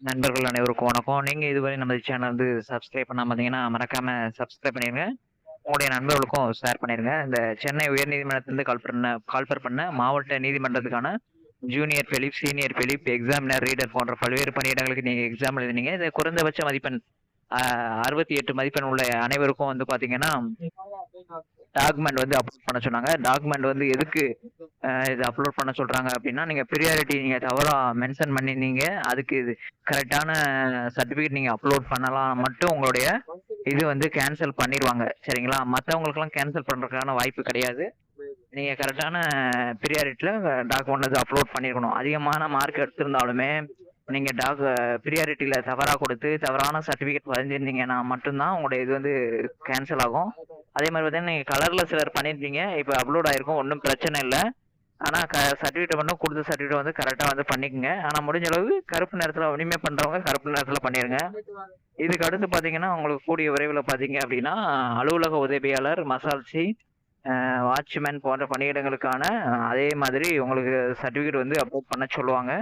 நண்பர்கள் அனைவருக்கும் வணக்கம். நீங்க இதுவரை நம்ம சேனல் வந்து சப்ஸ்கிரைப் பண்ணாம இருந்தீங்கன்னா, மறக்காம சப்ஸ்கிரைப் பண்ணிருங்க. உங்களுடைய நண்பர்களுக்கும் ஷேர் பண்ணிருங்க. இந்த சென்னை உயர்நீதிமன்றத்திலிருந்து கால்ஃபர் பண்ண மாவட்ட நீதிமன்றத்துக்கான junior bailiff, senior bailiff, examiner, reader போன்ற பல்வேறு பணியிடங்களுக்கு நீங்க எக்ஸாம் எழுதினீங்க. இது குறைந்தபட்ச மதிப்பெண் 68 மதிப்பெண் உள்ள அனைவருக்கும் வந்து பாத்தீங்கன்னா, டாக்குமெண்ட் வந்து அப்லோட் பண்ண சொன்னாங்க. டாக்குமெண்ட் வந்து எதுக்கு இது அப்லோட் பண்ண சொல்றாங்க அப்படின்னா, நீங்க பிரியாரிட்டி நீங்க தவறா மென்ஷன் பண்ணியிருந்தீங்க. அதுக்கு இது கரெக்டான சர்டிஃபிகேட் நீங்க அப்லோட் பண்ணலாம் மட்டும் உங்களுடைய இது வந்து கேன்சல் பண்ணிருவாங்க. சரிங்களா? மத்தவங்களுக்கெல்லாம் கேன்சல் பண்றதுக்கான வாய்ப்பு கிடையாது. நீங்க கரெக்டான பிரியாரிட்டில டாக்குமெண்ட் வந்து அப்லோட் பண்ணியிருக்கணும். அதிகமான மார்க் எடுத்திருந்தாலுமே, நீங்க பிரியாரிட்டில தவறா கொடுத்து, தவறான சர்டிஃபிகேட் பதிஞ்சிருந்தீங்கன்னா மட்டும்தான் உங்களுடைய இது வந்து கேன்சல் ஆகும். அதே மாரி பார்த்தீங்கன்னா, நீங்க கலர்ல சிலர் பண்ணியிருப்பீங்க. இப்ப அப்லோட் ஆயிருக்கும். ஒண்ணும் பிரச்சனை இல்ல. ஆனா சர்டிஃபிகேட் மட்டும் குடுத்த சர்டிஃபிகேட் வந்து கரெக்ட்டா வந்து பண்ணிக்கங்க. ஆனா முடிஞ்ச அளவு கருப்பு நிறத்துல இனிமே பண்றவங்க கருப்பு நிறத்துல பண்ணிருங்க. இதுக்கு அடுத்து பார்த்தீங்கன்னா, உங்களுக்கு கூடிய விரைவில பார்த்தீங்க அப்படின்னா, அலுவலக உதவியாளர், மசால்சி, வாட்ச்மேன் போன்ற பணியிடங்களுக்கான அதே மாதிரி உங்களுக்கு சர்டிஃபிகேட் வந்து அப்லோட் பண்ண சொல்லுவாங்க.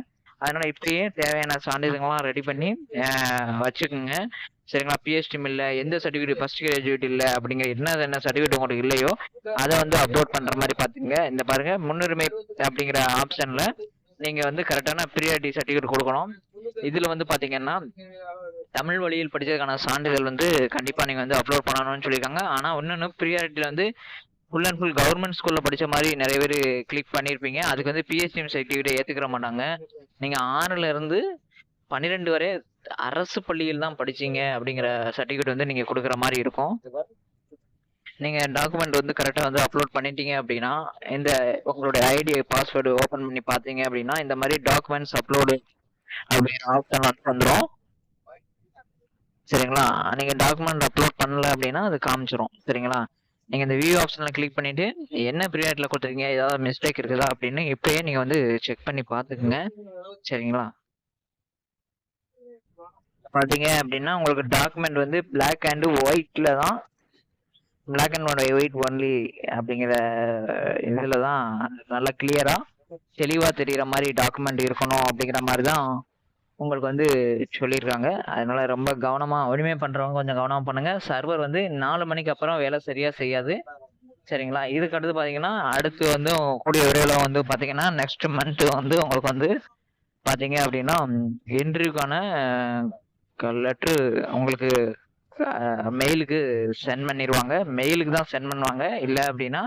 அதனால இப்பயே தேவையான சான்றிதழ்கள்லாம் ரெடி பண்ணி வச்சுக்கோங்க. சரிங்களா? பிஎஸ்டிம் இல்ல, எந்த சர்டிஃபிகேட் ஃபர்ஸ்ட் கிராஜுவேட் இல்ல அப்படிங்கிற என்ன சர்டிஃபிகேட் உங்களுக்கு இல்லையோ, அத வந்து அப்லோட் பண்ற மாரி பார்த்துக்கங்க. இந்த பாருங்க முன்னுரிமை அப்படிங்கிற ஆப்ஷன்ல நீங்க வந்து கரெக்டான பிரியாரிட்டி சர்டிஃபிகேட் குடுக்கணும். இதுல வந்து பார்த்தீங்கன்னா, தமிழ் வழியில் படிச்சதுக்கான சான்றிதழ் வந்து கண்டிப்பா நீங்க வந்து அப்லோட் பண்ணணும்னு சொல்லியிருக்காங்க. ஆனா இன்னொன்னு பிரியாரிட்டில வந்து ஃபுல் அண்ட் ஃபுல் கவர்மெண்ட் ஸ்கூல்ல படிச்ச மாரி நெறைய பேரு கிளிக் பண்ணியிருப்பீங்க. அதுக்கு வந்து பிஎஸ்டிஎம் சர்டிஃபிகேட்ட ஏத்துக்கிற மாட்டாங்க. நீங்க 6ல இருந்து 12 வரை அரசு பள்ளியில் தான் படிச்சீங்க அப்படிங்கிற சர்டிஃபிகேட் வந்து நீங்க குடுக்குற மாரி இருக்கும். நீங்க டாக்குமெண்ட் வந்து கரெக்ட்டா வந்து அப்லோட் பண்ணிட்டீங்க அப்படின்னா, இந்த உங்களுடைய ஐடி பாஸ்வேர்டு ஓப்பன் பண்ணி பார்த்தீங்க அப்படின்னா, இந்த மாரி டாக்குமெண்ட்ஸ் அப்லோடு அப்படிங்கிற ஆப்ஷன் வந்து வந்துரும். சரிங்களா? நீங்க டாக்குமெண்ட் அப்லோட் பண்ணல அப்படின்னா, அது காமிச்சிரும். சரிங்களா? நீங்க இந்த வியூ ஆப்ஷன்ல கிளிக் பண்ணிட்டு, என்ன பீரியட்ல குடுத்துருக்கீங்க? ஏதாவது மிஸ்டேக் இருக்குதா? அப்படின்னு இப்பயே நீங்க வந்து செக் பண்ணி பார்த்துக்கங்க. சரிங்களா? பார்த்தீங்க அப்படின்னா, உங்களுக்கு டாக்குமெண்ட் வந்து பிளாக் அண்ட் ஒயிட்ல தான் பிளாக் அண்ட் ஒயிட் ஒன்லி அப்படிங்கிற இதுல தான் நல்லா கிளியரா தெளிவா தெரியிற மாரி டாக்குமெண்ட் இருக்கணும் அப்படிங்கிற மாரி தான் உங்களுக்கு வந்து சொல்லியிருக்காங்க. அதனால ரொம்ப கவனமா உரிமை பண்றவங்க கொஞ்சம் கவனமா பண்ணுங்க. சர்வர் வந்து 4 மணிக்கு அப்புறம் வேலை சரியா செய்யாது. சரிங்களா? இதுக்கு அடுத்து பார்த்தீங்கன்னா, அடுத்து வந்து கூடிய விரைவில வந்து பார்த்தீங்கன்னா, நெக்ஸ்ட் மந்த் வந்து உங்களுக்கு வந்து பார்த்தீங்க அப்படின்னா, இன்டர்வியூக்கான லெட்டரு உங்களுக்கு மெயிலுக்கு சென்ட் பண்ணிருவாங்க. மெயிலுக்கு தான் சென்ட் பண்ணுவாங்க. இல்ல அப்படின்னா,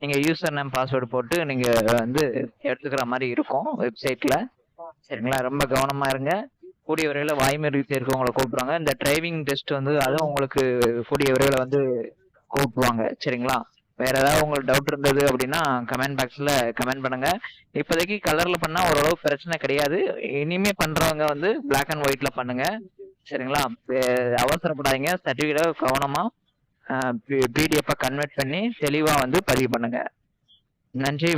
நீங்க யூசர் நேம், பாஸ்வேர்ட் போட்டு நீங்க வந்து எடுத்துக்கிற மாரி இருக்கும் வெப்சைட்ல. சரிங்களா? ரொம்ப கவனமா இருங்க. கூடிய விரைவில வாய்மொழி தேர்வுக்கு உங்கள கூப்பிடுவாங்க. இந்த டிரைவிங் டெஸ்ட் வந்து அதுவும் உங்களுக்கு கூடிய விரைவில வந்து கூப்பிடுவாங்க. சரிங்களா? வேற ஏதாவது உங்களுக்கு டவுட் இருந்தது அப்படின்னா, கமெண்ட் பாக்ஸ்ல கமெண்ட் பண்ணுங்க. இப்போதைக்கு கலர்ல பண்ணா ஓரளவு பிரச்சனை கிடையாது. இனிமே பண்றவங்க வந்து பிளாக் அண்ட் ஒயிட்ல பண்ணுங்க. சரிங்களா? அவசரப்படாதீங்க. சர்டிஃபிகேட்ட கவனமா பிடிஎஃப் கன்வெர்ட் பண்ணி தெளிவா வந்து பதிவு பண்ணுங்க. நன்றி.